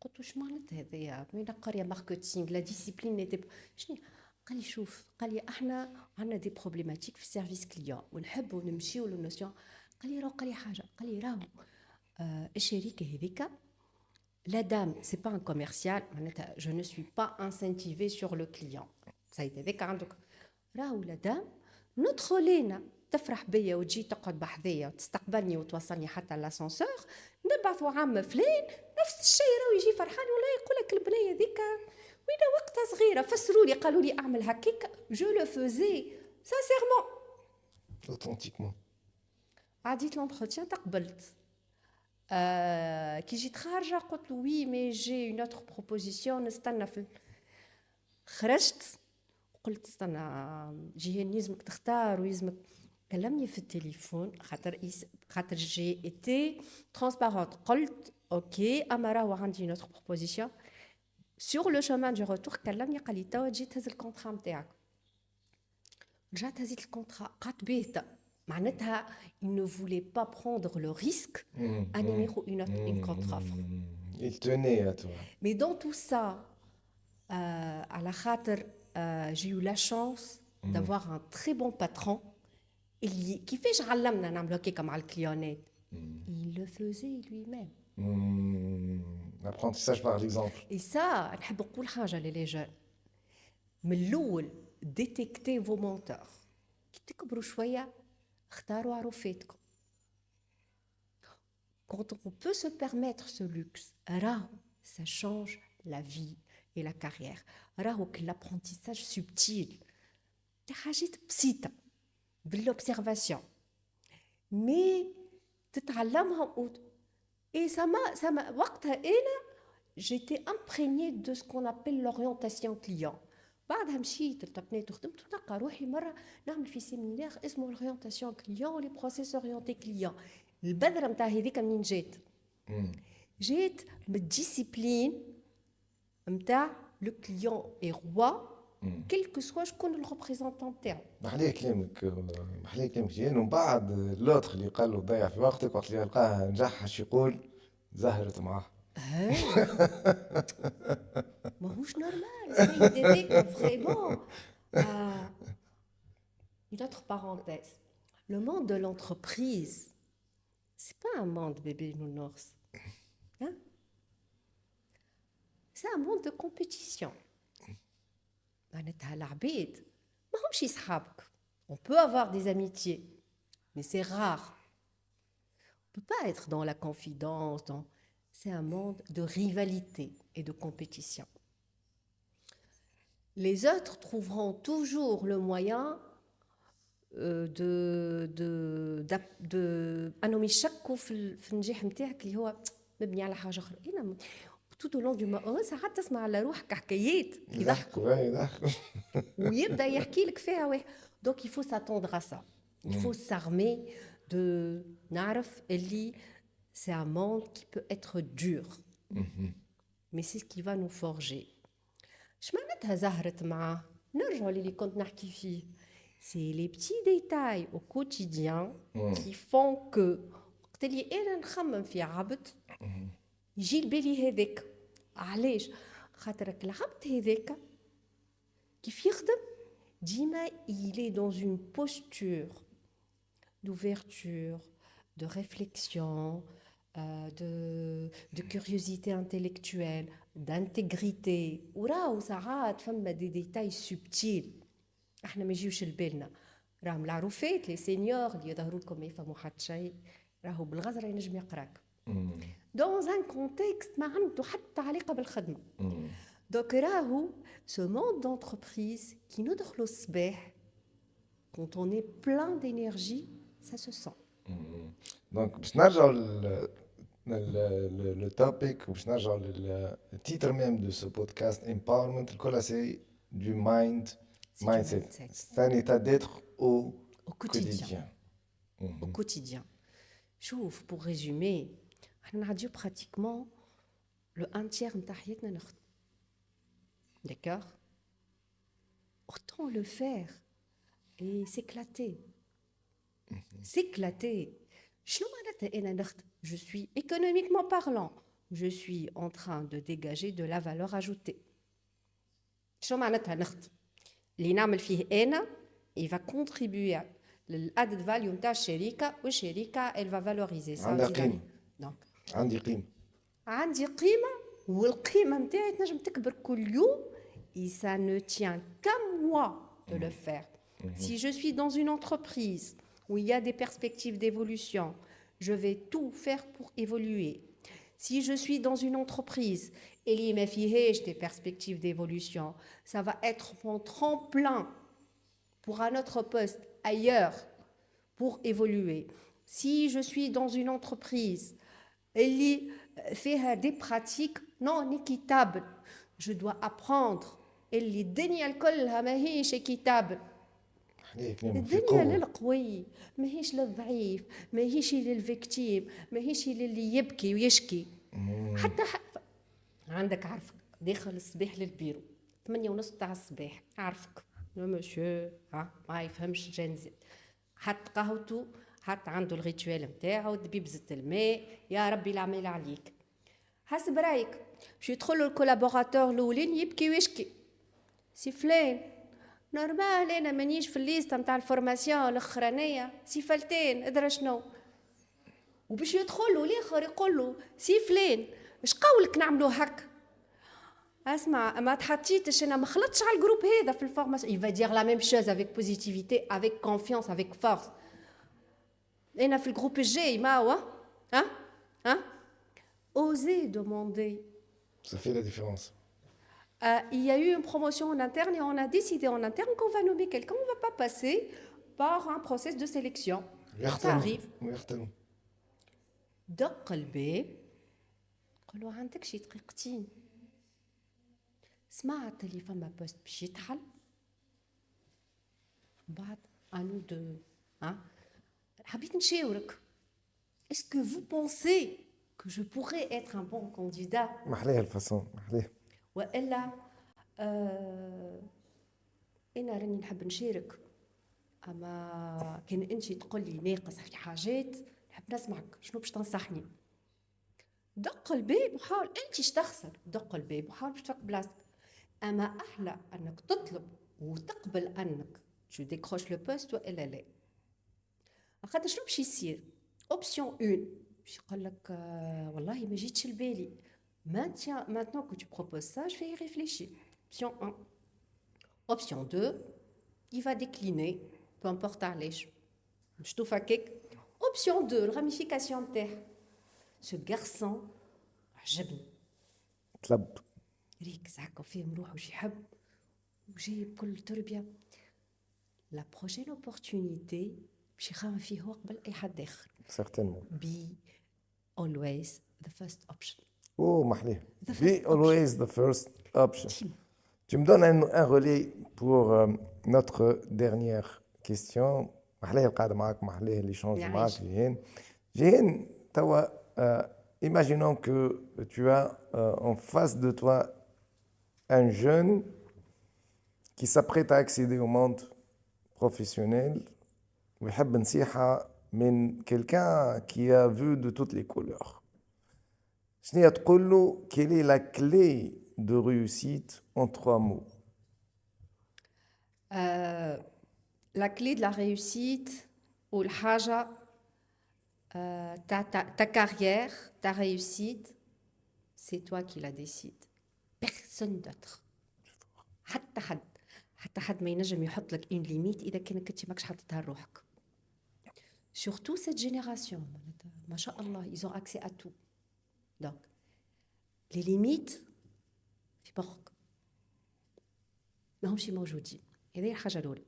قلت له شنو معناتها هذايا؟ من قريه ماركتينغ لا ديسيبلين نيتي شنو؟ قال لي شوف، قال لي احنا عندنا دي بروبليماتيك في السيرفيس كليون ونحبوا نمشيو للنوسيون. قال لي راه قال لي حاجه، قال لي راهو الشركه هذيك la dame, c'est pas un commercial, je ne suis pas incentivée sur le client. Ça a été avec un donc راهو la dame ندخل لينا تفرح بيا وتجي تقعد بحذايا وتستقبلني وتوصلني حتى لاسانسور. نبعثوا عم فلان نفس الشيء راهو يجي فرحان ولا يقول لك البنيه ذيك وين وقتها صغيره فسروا لي قالوا لي اعمل هكاك جو لو فوزي سانسيرمون. Authentiquement. عديت لونتروتيان تقبلت. كي جيت خارجه قلت له وي مي جي اون اوتر بروبوزيسيون نستنى في خرجت قلت استنى جيهان يلزمك تختار ويلزمك. كلمني في التليفون خاطر جي ايتي ترانسبارونت قلت اوكي اما راهو عندي اون اوتر بروبوزيسيون. سور لو شومان دو روتور كلمني قال لي توا تجي تهز الكونترا نتاعك. رجعت هزيت الكونترا قعدت باهته معناتها il ne voulait pas prendre le risque à numéro une contre-offre. Il tenait à toi. Mais dans tout ça, à la khater, j'ai eu la chance d'avoir un très bon patron qui fait j'allamna نعملوا هكاك مع الكليونات. Il le faisait lui-même. L'apprentissage par l'exemple. Et ça, نحب نقول حاجة للي جون. من الأول détectez vos menteurs. كي تكبروا شوية اختاروا عروفاتكم. Quand on peut se permettre ce luxe, ça change la vie et la carrière. Que l'apprentissage subtil, des حاجات بسيطة بالobservation, mais تتعلمها et ça m'a وقتها أنا j'étais imprégnée de ce qu'on appelle l'orientation client. بعدها مشيت التقنيت وخدمت ونلقى روحي مره نعمل في سيمينار اسمه الاورينتاسيون كليون ولي بروسيس اورينتي كليون. البذره نتاع هذيك منين جات؟ جات من الديسيبلين نتاع لو كليون اي روا كيلكو سوا شكون الريبريزونطون نتاعو. محليه كلامك جيان. ومن بعد لوتر اللي قال له ضيع في وقتك وقت اللي لقاه نجح اش يقول زهرت معاه. ماهوش نورمال السيد هذاك فريمون. Une autre parenthèse, le monde de l'entreprise, c'est pas un monde bébé nounours, hein? C'est un monde de compétition. معناتها العباد ماهمش يصحابك. On peut avoir des amitiés, mais c'est rare. On peut pas être dans la confidence, c'est un monde de rivalité et de compétition. Les autres trouveront toujours le moyen انهم يشكوا في النجاح نتاعك اللي هو مبني على حاجه اخرى. انا tout au long du mois ساعات تسمع على روحك حكايات يضحكوا ويبدا يحكي لك فيها واحد. Donc il faut s'attendre à ça. Il faut s'armer de نعرف اللي c'est un monde qui peut être dur. Mais c'est ce qui va nous forger. شمعناتها زهرت معاه؟ نرجعوا للي كنت نحكي فيه. C'est les petits détails au quotidien qui font que وقت اللي انا نخمم في عبد يجي البالي هذاك. علاش؟ خاطرك العبد هذاك كيف يخدم ديما il est dans une posture d'ouverture, de réflexion, de curiosité intellectuelle, d'intégrité. وراو ساعات فما دي ديتاي سبتيل احنا ما يجيوش لبالنا. راهم العروفات لي سينيور اللي يظهروا لكم ما يفهموا حتى شيء راهو بالغزره ينجم يقراك. dans un contexte ما عنده حتى علاقة بالخدمة. Donc راهو ce monde d'entreprise qui nous دخلوا الصباح quand on est plein d'énergie, ça se sent. Donc, باش نرجعوا le topic ou باش نرجعوا le titre même de ce podcast Empowerment الكل c'est du mindset. C'est un état d'être au quotidien. Au quotidien. شوف pour résumer, احنا نعديو pratiquement le 1/3 نتاع حياتنا نخدم. D'accord? Autant le faire et s'éclater. S'éclater. شنو معناتها انا نخدم؟ Je suis économiquement parlant, je suis en train de dégager de la valeur ajoutée. شنو معناتها نخدم؟ اللي نعمل فيه انا il va contribuer للadded value نتاع الشركه والشركه elle va valoriser ça. عندها قيمه. Donc عندي قيمه والقيمه نتاعي تنجم تكبر كل يوم et ça ne tient qu'à moi de le faire. Si je suis dans une entreprise où il y a des perspectives d'évolution, je vais tout faire pour évoluer. Si je suis dans une entreprise et il y a des perspectives d'évolution, ça va être mon tremplin pour un autre poste ailleurs pour évoluer. Si je suis dans une entreprise et il fait des pratiques non équitables, je dois apprendre. اللي الدنيا كلها ماهيش équitable. الدنيا للقوي ماهيش للضعيف، ماهيش للفيكتيم، ماهيش للي يبكي ويشكي. حتى عندك عارفك داخل الصباح للبيرو 8:30 تاع الصباح، عارفك يا مسيو ما يفهمش جنزي، حط قهوته، حط عنده الريتوال نتاعو، دبيبزة الماء، يا ربي العمل عليك. حسب رايك باش يدخلوا الكولابوراتور الاولين يبكي ويشكي، سي فلان نورمال انا مانيش في الليسته نتاع الفورماسيون الاخرانيه، سي فلتين ادرى شنو، وباش يدخلوا الاخر يقول له سي فلان اش قولك نعملوا هكا؟ اسمع ما تحطيتش انا ما خلطتش على الجروب هذا في الفورماسيون. il va dire la même chose avec positivité, avec confiance, avec force. انا في الجروب الجاي ما هو oser demander. Ça fait la différence. Il y a eu une promotion en interne et on a décidé en interne qu'on va nommer quelqu'un, on ne va pas passer par un process de sélection. Ça arrive. دق الباب قالوا عندك شي دقيقتين، سمعت اللي فما بوست باش يتحل بعد انو دو حبيت نشاورك. Est-ce que vous pensez que je pourrais être un bon candidat؟ محليه الفصون محليه. والا انا راني نحب نشارك، اما كان انت تقول لي ناقص في حاجات نحب نسمعك شنو باش تنصحني. دق الباب وحاول انت ايش تخسر، دق الباب وحاول باش تفك بلاصتك. اما احلى انك تطلب وتقبل انك tu décroches le poste والا لا. خاطر شنو باش يصير؟ اوبسيون 1 باش يقول لك والله ما جيتش لبالي. Maintenant que tu proposes ça, je vais y réfléchir. Option 1. Option 2, il va décliner, peu importe علاش. Je te fais quelque. Option 2, la ramification de terre. Ce garçon, عجبني. طلب. ريك زعك فيه مروح وش يحب وجاي بكل تربية. La prochaine opportunité, باش يخمم فيه هو قبل أي حد آخر. Certainement. Be always the first option. Oh, محليه. Be always the first option. Tu me donnes un relais pour notre dernière question. محليه القاعدة معك، محليه l'échange معك جيهان. توا imaginons que tu as en face de toi un jeune qui s'apprête à accéder au monde professionnel ويحب نصيحة من quelqu'un qui a vu de toutes les couleurs. شنو تقول له quelle est la clé de réussite en 3 mots? La clé de la réussite ou الحاجة ta carrière, ta réussite, c'est toi qui la décides. Personne d'autre. حتى حد ما ينجم يحط لك une limite إذا كانك أنت ماكش حاطتها لروحك. Surtout cette génération. Masha'Allah, ils ont accès à tout. Donc, les limites, في مخك ماهمش موجودين. هذه هي الحاجة الأولى.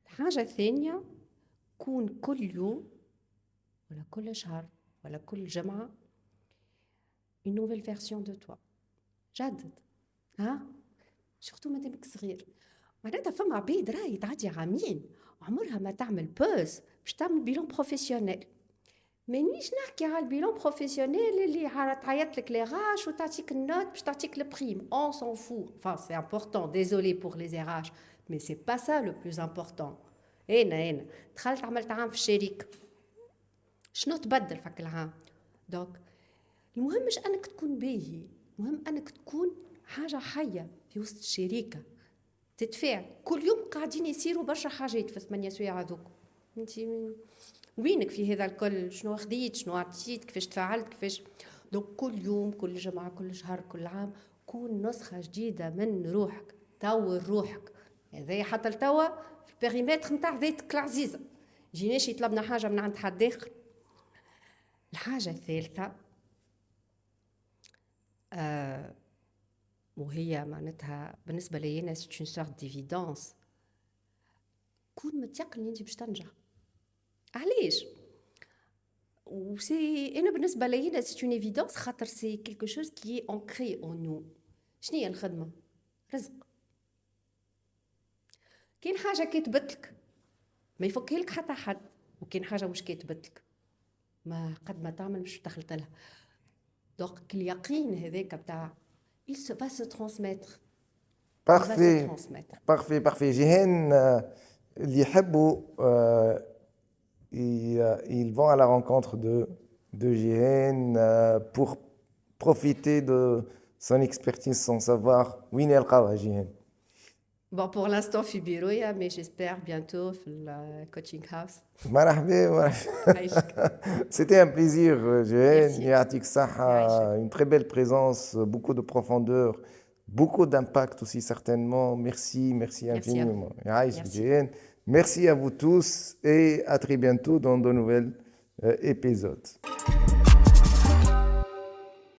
الحاجة الثانية، كون كل يوم ولا كل شهر ولا كل جمعة une nouvelle version de toi. جدد. ها؟ سورتو مادامك صغير. معناتها فما عباد راهي تعدي عامين عمرها ما تعمل بوز باش تعمل بيلون بروفيسيونيل. مانيش نحكي على البيلون بروفيسيونيل اللي تعيط لك لي غاش وتعطيك النوت باش تعطيك البريم. On s'en fout. Enfin, c'est important. Désolé pour les RH. Mais c'est pas ça le plus important. هنا دخلت عملت عام في الشركة. شنو تبدل فك العام؟ دونك المهم مش انك تكون باهي، المهم انك تكون حاجة حية في وسط الشركة تتفاعل. كل يوم قاعدين يصيروا برشا حاجات في 8 سوايع هذوك. انت وينك في هذا الكل؟ شنو خديت، شنو عطيت، كيفاش تفاعلت، كيفاش. دونك كل يوم، كل جمعة، كل شهر، كل عام كون نسخة جديدة من روحك، طور روحك. هذا حتى لتوا في البيريمتر نتاع ذاتك العزيزة. جيناش يطلبنا حاجة من عند حد آخر. الحاجة الثالثة وهي معناتها بالنسبة لي أنا سي اون سورت ديفيدونس، كون متيقن أنت باش تنجح. علاش؟ وسي أنا بالنسبة لي أنا سي اون ايفيدونس خاطر سي كيلكو شوز كي اي اونكري اون نو. شنو هي الخدمة؟ رزق. كاين حاجة كتبتلك ما يفكها لك حتى حد، وكاين حاجة مش كتبتلك ما قد ما تعمل مش دخلت لها. دونك اليقين هذاك بتاع il va se transmettre. Parfait, parfait, parfait. جيهان اللي يحبوا ils vont à la rencontre de Jihen pour profiter de son expertise, son savoir. وين يلقاوها جيهان؟ Bon, pour l'instant في بيرويا mais j'espère bientôt في الكوتشينغ هاوس. مرحبا. C'était un plaisir, Jihen. يعطيك الصحة. Une très belle présence, beaucoup de profondeur, beaucoup d'impact aussi certainement. Merci, merci infiniment. Merci. Merci à vous tous et à très bientôt dans de nouveaux épisodes.